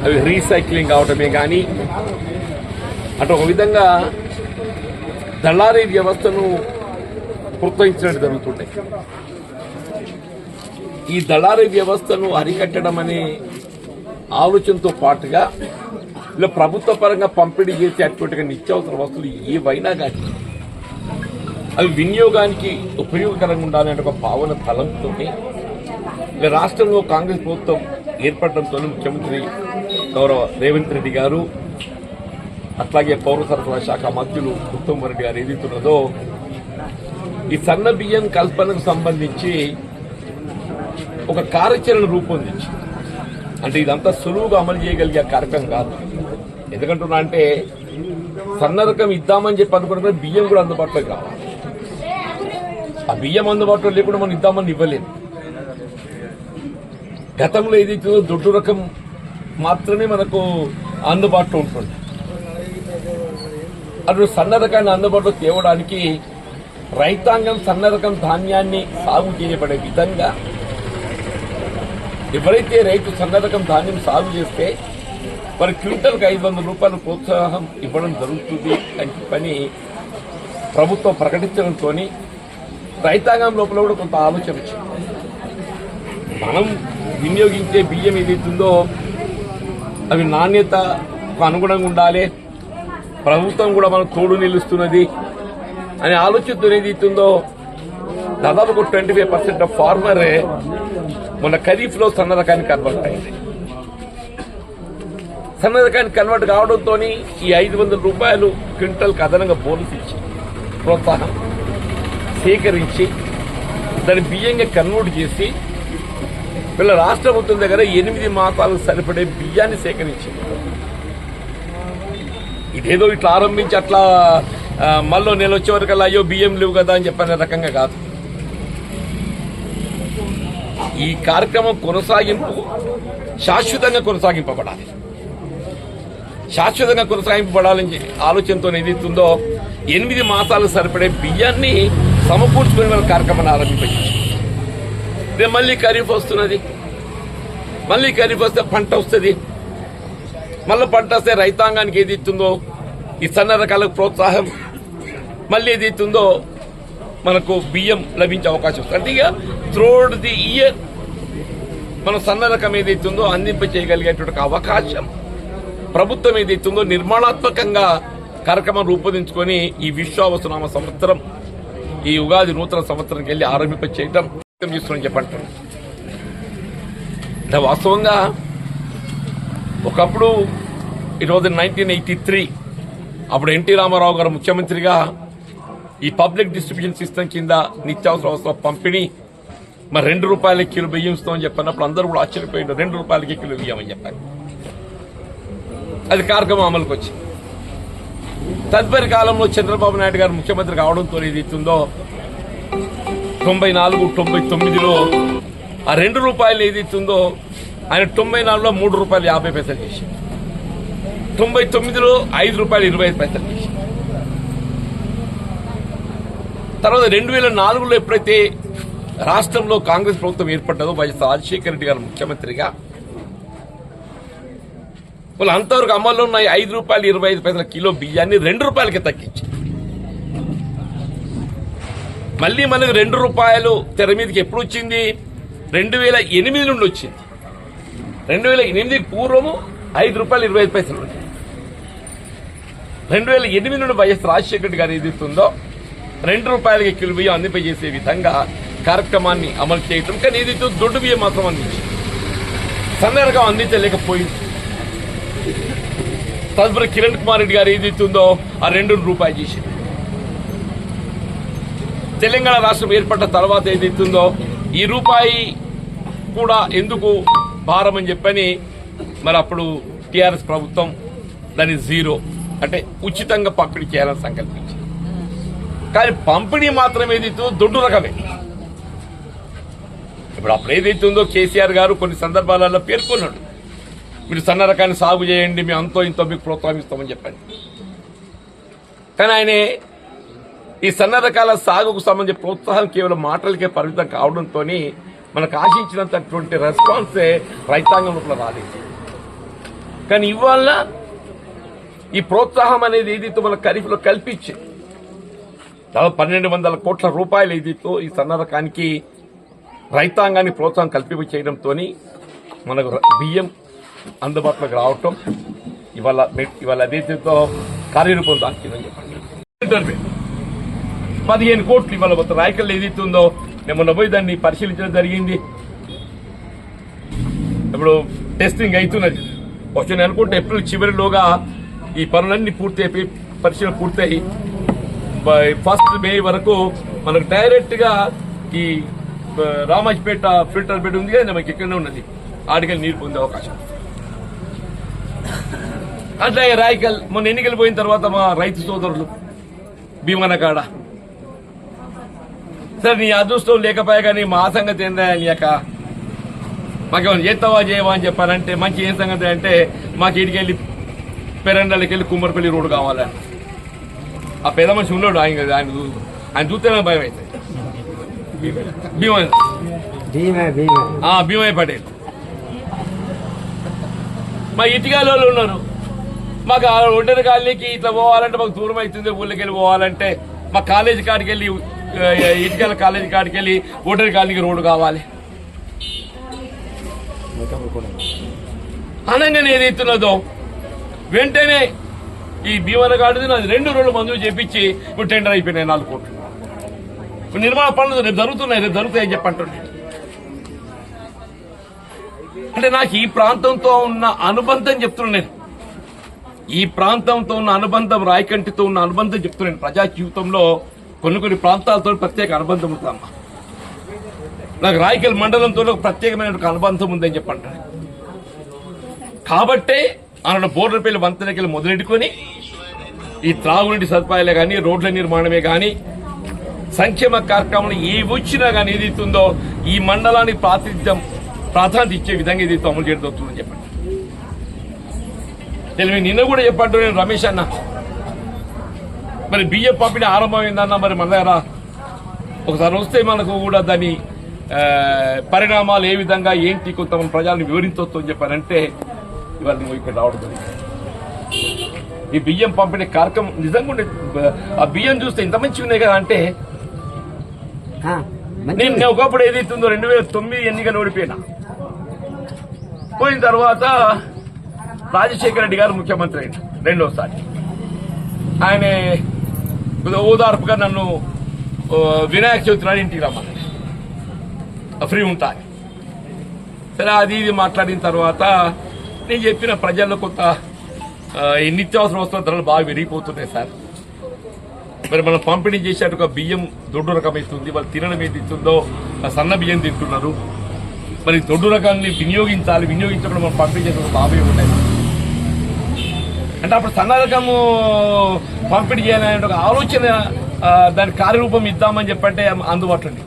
అవి రీసైక్లింగ్ అవటమే కానీ అటు ఒక విధంగా దళారీ వ్యవస్థను ప్రోత్సహించినట్టు జరుగుతుంటాయి. ఈ దళారీ వ్యవస్థను అరికట్టడం అనే ఆలోచనతో పాటుగా ఇలా ప్రభుత్వ పరంగా పంపిణీ చేసే అటువంటి నిత్యావసర వస్తువులు ఏవైనా కానీ అవి వినియోగానికి ఉపయోగకరంగా ఉండాలనే ఒక భావన తలంతో ఇలా రాష్ట్రంలో కాంగ్రెస్ ప్రభుత్వం ఏర్పడడంతో ముఖ్యమంత్రి గౌరవ రేవంత్ రెడ్డి గారు అట్లాగే పౌర సరఫరా శాఖ మంత్రులు ఉత్తమ్ రెడ్డి గారు ఏదైతున్నదో ఈ సన్న బియ్యం కల్పనకు సంబంధించి ఒక కార్యాచరణ రూపొందించి అంటే ఇదంతా సులువుగా అమలు చేయగలిగే కార్యక్రమం కాదు. ఎందుకంటున్నా అంటే సన్న రకం ఇద్దామని చెప్పి అనుకున్న బియ్యం కూడా అందుబాటులోకి రావాలి. ఆ బియ్యం అందుబాటులో లేకుండా మనం ఇద్దామని ఇవ్వలేదు. గతంలో ఏదైతే దొడ్డు రకం మాత్రమే మనకు అందుబాటులో ఉంటుంది. అటు సన్న రకాన్ని అందుబాటులో తేవడానికి రైతాంగం సన్న రకం ధాన్యాన్ని సాగు చేయబడే విధంగా ఎవరైతే రైతు సన్న రకం ధాన్యం సాగు చేస్తే మరి క్వింటల్కి 500 రూపాయల ప్రోత్సాహం ఇవ్వడం జరుగుతుంది అని చెప్పని ప్రభుత్వం ప్రకటించడంతో రైతాంగం లోపల కూడా కొంత ఆలోచన వచ్చింది. మనం వినియోగించే బియ్యం ఏదైతుందో అవి నాణ్యతకు అనుగుణంగా ఉండాలి, ప్రభుత్వం కూడా మనం తోడు నిలుస్తున్నది అనే ఆలోచనతో ఏదైతుందో దాదాపు 25% ఆఫ్ ఫార్మరే మొన్న ఖరీఫ్లో సన్న రకానికి కన్వర్ట్ అయింది. సన్న రకానికి కన్వర్ట్ కావడంతో ఈ 500 రూపాయలు క్వింటల్కి అదనంగా బోనస్ ఇచ్చి ప్రోత్సాహం సేకరించి దాన్ని బియ్యంగా కన్వర్ట్ చేసి వీళ్ళ రాష్ట్ర ప్రభుత్వం దగ్గర 8 మాసాలకు సరిపడే బియ్యాన్ని సేకరించింది. ఇదేదో ఇట్లా ఆరంభించి అట్లా మళ్ళీ నెల వచ్చే వరకల్లా అయ్యో బియ్యం లేవు కదా అని చెప్పనే రకంగా కాదు. ఈ కార్యక్రమం కొనసాగింపు శాశ్వతంగా కొనసాగింపబడాలి. శాశ్వతంగా కొనసాగింపబడాలని ఆలోచనతో ఏదైతుందో 8 మాసాలు సరిపడే బియ్యాన్ని సమకూర్చుకునే వాళ్ళ కార్యక్రమాన్ని ఆరంభించారు. మళ్ళీ ఖరీఫ్ వస్తున్నది, మళ్ళీ ఖరీఫ్ వస్తే పంట వస్తుంది. మళ్ళీ పంట వస్తే రైతాంగానికి ఏదైతుందో ఈ సన్న రకాలకు ప్రోత్సాహం, మళ్ళీ ఏదైతుందో మనకు బియ్యం లభించే అవకాశం వస్తుంది. అంటే ఇక త్రూఅవుట్ ది ఇయర్ మనం సన్న రకం ఏదైతుందో అందింప చేయగలిగేటువంటి అవకాశం ప్రభుత్వం ఏదైతుందో నిర్మాణాత్మకంగా కార్యక్రమం రూపొందించుకొని ఈ విశ్వావసునామ సంవత్సరం ఈ ఉగాది నూతన సంవత్సరానికి వెళ్ళి ఆరంభింప చేయడం చేస్తున్నాం చెప్పంటారు. వాస్తవంగా ఒకప్పుడు ఈ రోజు 1983 అప్పుడు ఎన్టీ రామారావు గారు ముఖ్యమంత్రిగా ఈ పబ్లిక్ డిస్ట్రిబ్యూషన్ సిస్టమ్ కింద నిత్యావసర వస్తువుల పంపిణీ మరి 2 రూపాయల కిలో బియ్యం ఇస్తామని చెప్పినప్పుడు అందరూ కూడా ఆశ్చర్యపోయింది. 2 రూపాయలకి కిలో బియ్యం అని చెప్పారు. అది కార్యక్రమం అమలుకి వచ్చింది. తదుపరి కాలంలో చంద్రబాబు నాయుడు గారు ముఖ్యమంత్రి కావడంతో ఏదైతుందో 94, 99లో ఆ 2 రూపాయలు ఏదైతుందో ఆయన 94లో 3 రూపాయలు 50 పైసలు చేసి, 99లో 5 రూపాయలు 25 పైసలు చేసి, తర్వాత 2004లో ఎప్పుడైతే రాష్ట్రంలో కాంగ్రెస్ ప్రభుత్వం ఏర్పడ్డదో వైఎస్ రాజశేఖర రెడ్డి గారు ముఖ్యమంత్రిగా వాళ్ళు అంతవరకు అమల్లో ఉన్న 5 రూపాయలు 25 పైసల కిలో బియ్యాన్ని 2 రూపాయలకి తగ్గించి మళ్ళీ మనకు 2 రూపాయలు తెర మీదకి ఎప్పుడు వచ్చింది? 2008 నుండి వచ్చింది. 2008 పూర్వము 5 రూపాయలు 25 పైసలు ఉంది. 2008 నుండి వైఎస్ రాజశేఖర రెడ్డి గారు ఏదైతుందో 2 రూపాయలకి కిలో బియ్యం అందింపజేసే విధంగా కార్యక్రమాన్ని అమలు చేయటం. కానీ ఏదైతే దొడ్డు బియ్యం మాత్రం అందించింది, సన్న రకం అందించలేకపోయింది. తదుపరి కిరణ్ కుమార్ రెడ్డి గారు ఏదైతుందో ఆ 2 రూపాయలు చేసింది. తెలంగాణ రాష్ట్రం ఏర్పడ్డ తర్వాత ఏదైతుందో ఈ రూపాయి కూడా ఎందుకు భారం అని చెప్పని మరి అప్పుడు టీఆర్ఎస్ ప్రభుత్వం దాన్ని 0 అంటే ఉచితంగా పంపిణీ చేయాలని సంకల్పించింది. కానీ పంపిణీ మాత్రం ఏదైతుందో దొడ్డు రకమే. ఇప్పుడు అప్పుడు ఏదైతుందో కేసీఆర్ గారు కొన్ని సందర్భాలలో పేర్కొన్నాడు, మీరు సన్న రకాన్ని సాగు చేయండి, మేము అంతో ఇంతో మీకు ప్రోత్సహిస్తామని చెప్పండి. కానీ ఆయన ఈ సన్న రకాల సాగుకు సంబంధించిన ప్రోత్సాహం కేవలం మాటలకే పరిమితం కావడంతో మనకు ఆశించినంతటువంటి రెస్పాన్సే రైతాంగం లోపల రాలేదు. కానీ ఇవాళ ఈ ప్రోత్సాహం అనేది ఏదైతే మన ఖరీఫ్లో కల్పించి దాదాపు 1200 కోట్ల రూపాయలు ఏదైతే ఈ సన్న రకానికి రైతాంగాన్ని ప్రోత్సాహం కల్పింప చేయడంతో మనకు బియ్యం అందుబాటులోకి రావటం ఇవాళ అదేదో కార్యరూపం దాల్చిందని చెప్పండి. 15 కోట్లు ఇవాళ మొత్తం రాయకల్ ఏదైతే ఉందో నేను మొన్న పోయి దాన్ని పరిశీలించడం జరిగింది. ఇప్పుడు టెస్టింగ్ అవుతున్నది. వచ్చి నేను అనుకుంటే ఏప్రిల్ చివరిలోగా ఈ పనులన్నీ పూర్తి పరిశీలన పూర్తయి 1 మే వరకు మనకు డైరెక్ట్ గా ఈ రామాజ్పేట ఫిల్టర్ బెడ్ ఉంది కదా మనకి ఇక్కడనే ఉన్నది, ఆడికల్ నీరు పొందే అవకాశం. అట్లా రాయకల్ మొన్న ఎన్నికలు పోయిన తర్వాత మా రైతు సోదరులు భీమనకాడ సరే నీ అదృష్టం లేకపోయా కానీ మా సంగతి ఏందా నీ యొక్క మాకేమైనా చేస్తావా చేయవా అని చెప్పారంటే మంచి ఏం సంగతి అంటే మాకు ఇటుకెళ్ళి పెరండలకి వెళ్ళి కుమ్మరిపల్లి రోడ్డు కావాలని. ఆ పెద్ద మనిషి ఉన్నాడు ఆయన చూస్తేనే భయం అవుతుంది. భీమయ్య పటేల్ మా ఇటుకాల ఉన్నారు. మాకు ఒంటరి కాలనీకి ఇట్లా పోవాలంటే మాకు దూరం అవుతుంది. ఊళ్ళకి వెళ్ళి పోవాలంటే మా కాలేజీ కాడికి వెళ్ళి ఇటుకల కాలేజీ కాడికి వెళ్ళి ఒంటరి కాలనీకి రోడ్డు కావాలి. అనగానే ఏదైతున్నదో వెంటనే ఈ భీమన కాడిది నాది 2 రోజులు మంజూరు చేపించి ఇప్పుడు టెండర్ అయిపోయినాయి 4 కోట్లు. ఇప్పుడు నిర్మాణ పనులు రేపు జరుగుతాయని చెప్పంటుండే. అంటే నాకు ఈ ప్రాంతంతో ఉన్న అనుబంధం చెప్తున్నాను నేను. ఈ ప్రాంతంతో ఉన్న అనుబంధం, రాయకంటితో ఉన్న అనుబంధం చెప్తున్నాను. ప్రజా జీవితంలో కొన్ని ప్రాంతాలతో ప్రత్యేక అనుబంధం ఉంటుందమ్మా. నాకు రాయకల్ మండలంతో ప్రత్యేకమైన అనుబంధం ఉందని చెప్పంటాను. కాబట్టే ఆనాడు బోర్డర్పల్లి వంతెనకెళ్ళి మొదలెట్టుకొని ఈ త్రాగునీటి సదుపాయాలే కానీ, రోడ్ల నిర్మాణమే కానీ, సంక్షేమ కార్యక్రమాలు ఏ వచ్చినా కానీ ఏదైతుందో ఈ మండలానికి ప్రాధాన్యత ఇచ్చే విధంగా ఏదైతే అమలు చేయడం అవుతుందని చెప్పండి. నిన్న కూడా చెప్పంటూ నేను రమేష్ అన్న మరి బియ్యం పంపిణీ ఆరంభమైందన్న మరి మన దగ్గర ఒకసారి వస్తే మనకు కూడా దాని పరిణామాలు ఏ విధంగా ఏంటి కొంత మన ప్రజలను వివరించవచ్చు అని చెప్పారంటే ఇవాళ నువ్వు ఇక్కడ రావడం జరిగింది. ఈ బియ్యం పంపిణీ కార్యక్రమం నిజంగా ఆ బియ్యం చూస్తే ఇంత మంచిగా ఉన్నాయి కదా అంటే నేను ఒకప్పుడు ఏదైతుందో 2009 ఎన్నికలు ఓడిపోయినా. పోయిన తర్వాత రాజశేఖర రెడ్డి గారు ముఖ్యమంత్రి అయిన రెండోసారి ఆయన ఓదార్పుగా నన్ను వినాయక చవితి నాడు ఇంటికి రమ్మని ఫ్రీ ఉంటాయి. సరే అది ఇది మాట్లాడిన తర్వాత నేను చెప్పిన ప్రజల్లో కొంత నిత్యావసర వస్తువుల ధరలు బాగా పెరిగిపోతున్నాయి సార్. మరి మనం పంపిణీ చేసేట ఒక బియ్యం దొడ్డు రకం అవుతుంది, వాళ్ళు తినడం ఏది ఇస్తుందో సన్న బియ్యం తింటున్నారు. మరి దొడ్డు రకాన్ని వినియోగించకుండా మనం పంపిణీ చేసిన లాభం ఉంటాయి. అంటే అప్పుడు సన్న రకము పంపిణీ చేయాలనే ఒక ఆలోచన దాని కార్యరూపం ఇద్దామని చెప్పంటే అందుబాటులో ఉంది.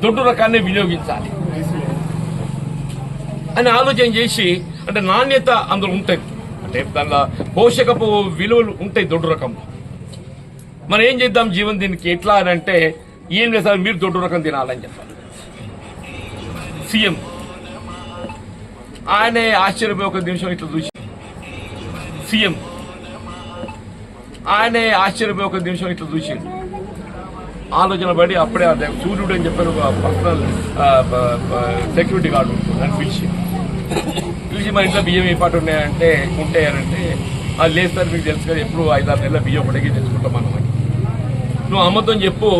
దొడ్డు రకాన్ని వినియోగించాలి అని ఆలోచన చేసి అంటే నాణ్యత అందులో ఉంటుంది, అంటే దానిలో పోషకపు విలువలు ఉంటాయి దొడ్డు రకంలో. మనం ఏం చేద్దాం జీవన్ దీనికి ఎట్లా అని అంటే ఏం లేదు సార్ మీరు దొడ్డు రకం తినాలని చెప్పాలి. సీఎం ఆయనే ఆశ్చర్యపోయి ఒక నిమిషం ఇట్లా చూసి ఆలోచన పడి అప్పుడే సూర్యుడు అని చెప్పారు పర్సనల్ సెక్యూరిటీ గార్డు అని పిలిచి మన ఇంట్లో బియ్యం ఏ పాటు ఉంటాయంటే అది లేదు సార్ మీకు తెలుసు కదా ఎప్పుడు 5-6 నెలల బియ్యం పడిగి తెచ్చుకుంటాం మనం. నువ్వు అమ్మతో చెప్పు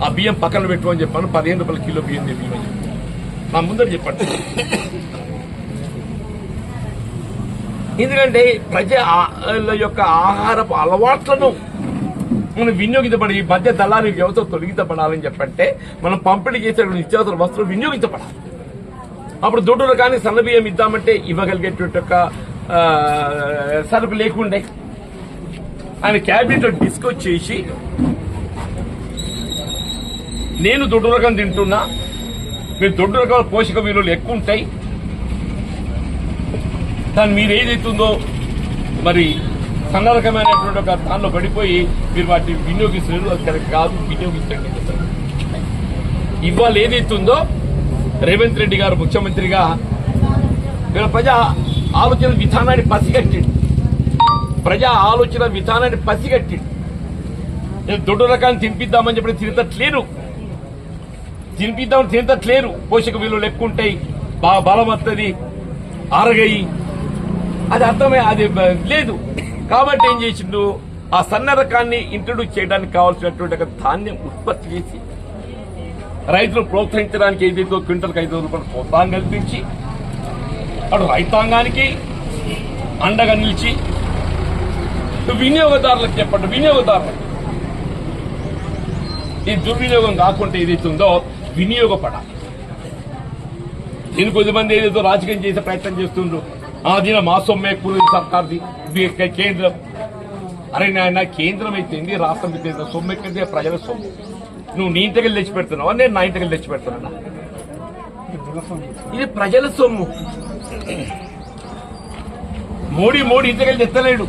ఆ బియ్యం పక్కన పెట్టు అని చెప్పాను. 15 రూపాయల కిలో బియ్యం బియ్యం అని చెప్పి నా ముందర చెప్పండి. ఎందుకంటే ప్రజల యొక్క ఆహారపు అలవాట్లను మనం వినియోగించబడి మధ్య దళారీ వ్యవస్థ తొలగించబడాలని చెప్పంటే మనం పంపిణీ చేసే నిత్యావసర వస్తువులు వినియోగించబడాలి. అప్పుడు దొడ్డు రకాన్ని సన్న బియ్యం ఇద్దామంటే ఇవ్వగలిగేటువంటి ఒక సరుకు లేకుండే ఆయన క్యాబినెట్ లో డిస్కస్ చేసి నేను దొడ్డు రకం తింటున్నా, మీరు దొడ్డు రకాల పోషక విలువలు ఎక్కువ ఉంటాయి, దాన్ని మీరు ఏదైతుందో మరి సన్నరకమైనటువంటి ఒక దానిలో పడిపోయి మీరు వాటిని వినియోగిస్తున్నారు. అది కరెక్ట్ కాదు, వినియోగించండి. ఇవాళ ఏదైతుందో రేవంత్ రెడ్డి గారు ముఖ్యమంత్రిగా వీళ్ళ ప్రజా ఆలోచన విధానాన్ని పసిగట్టిండు. ప్రజా ఆలోచన విధానాన్ని పసిగట్టిండు. దొడ్డు రకాన్ని తినిపిద్దామని చెప్పి తినట్లేరు. తినట్లేరు. పోషక విలువలు ఎక్కువ ఉంటాయి, బాగా బలం వస్తుంది, ఆరగయి, అది అర్థమే, అది లేదు. కాబట్టి ఏం చేసిండు, ఆ సన్న రకాన్ని ఇంట్రడ్యూస్ చేయడానికి కావాల్సినటువంటి ఒక ధాన్యం ఉత్పత్తి చేసి రైతులు ప్రోత్సహించడానికి ఏదైతే క్వింటల్కి 5 రూపాయలు ప్రోత్సాహం కల్పించి అటు రైతాంగానికి అండగా నిలిచి వినియోగదారులకు చెప్పండి, వినియోగదారులకు ఈ దుర్వినియోగం కాకుండా ఏదైతుందో వినియోగపడాలి. దీని కొద్దిమంది ఏదైతే రాజకీయం చేసే ప్రయత్నం చేస్తుండ్రు. దీని మా సొమ్మే సర్కార్ది, కేంద్రం. అరే నాయన, కేంద్రం అయితే రాష్ట్రం అయితే సొమ్ము ఎక్కింది, ప్రజల సొమ్ము. నువ్వు నీ ఇంటికి తెచ్చి పెడుతున్నావా, నేను నా ఇంటికి తెచ్చి పెడుతున్నా? ఇది ప్రజల సొమ్ము. మోడీ ఇంటికి తెత్తలేడు,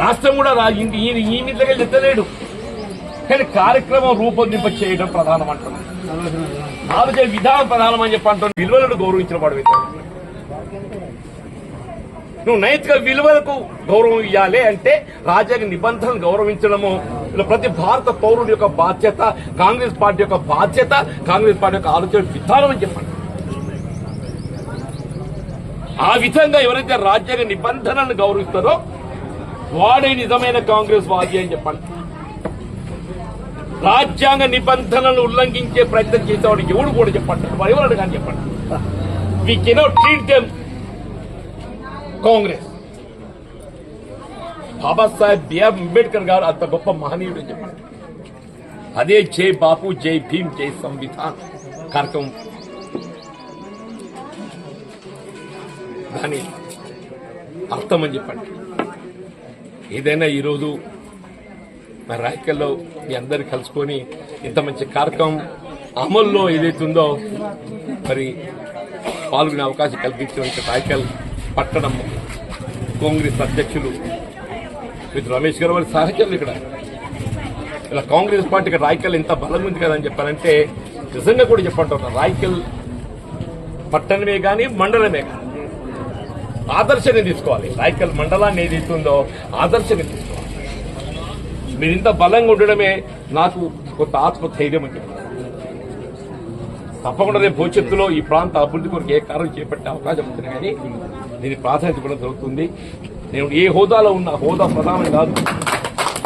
రాష్ట్రం కూడా ఈ ఇంటికి తెత్తలేడు. కానీ కార్యక్రమం రూపొందింప చేయడం ప్రధానం అంటున్నాను. ఆలోచన విధానం ప్రధానం అని చెప్పి అంటున్నాను. విలువలను గౌరవించిన వాడు నువ్వు నైతిక విలువలకు గౌరవం ఇవ్వాలి అంటే రాజ్యాంగ నిబంధనలు గౌరవించడము ప్రతి భారత పౌరుడి యొక్క బాధ్యత, కాంగ్రెస్ పార్టీ యొక్క బాధ్యత, కాంగ్రెస్ పార్టీ యొక్క ఆలోచన విధానం అని చెప్పండి. ఆ విధంగా ఎవరైతే రాజ్యాంగ నిబంధనలను గౌరవిస్తారో వాడే నిజమైన కాంగ్రెస్ వాది అని చెప్పండి. రాజ్యాంగ నిబంధనలను ఉల్లంఘించే ప్రయత్నం చేసేవాడు ఎవడు కూడా చెప్పండి, ఎవరు కానీ చెప్పండి. We cannot treat them Congress. Babasaheb BR Ambedkar garu అంత గొప్ప మహనీయుడు అని చెప్పండి. అదే జై బాపు, జై భీమ్, జై సంవిధాన్ కార్యక్రమం. దాని అర్థం అని చెప్పండి. ఏదైనా ఈరోజు మరి రాయకల్లో మీ అందరు కలుసుకొని ఇంత మంచి కార్యక్రమం అమల్లో ఏదైతుందో మరి పాల్గొనే అవకాశం కల్పించిన రాయకల్ పట్టణం కాంగ్రెస్ అధ్యక్షులు విత్ రమేష్ గారు వారి సహచరులు ఇక్కడ ఇలా కాంగ్రెస్ పార్టీకి రాయకల్ ఎంత బలంగా ఉంది కదా అని చెప్పారంటే నిజంగా కూడా చెప్పంటున్నారు. రాయకల్ పట్టణమే కానీ మండలమే కానీ ఆదర్శంగా తీసుకోవాలి. రాయకల్ మండలాన్ని ఏదైతుందో ఆదర్శంగా తీసుకోవాలి. మీరు ఇంత బలంగా ఉండడమే నాకు కొంత ఆత్మధైర్యం అని చెప్పారు. తప్పకుండా రేపు భవిష్యత్తులో ఈ ప్రాంత అభివృద్ధి కొరకు ఏ కార్యం చేపట్టే అవకాశం ఉంటుంది. కానీ దీని ప్రాధాన్యత కూడా జరుగుతుంది. నేను ఏ హోదాలో ఉన్న హోదా ప్రధానం కాదు.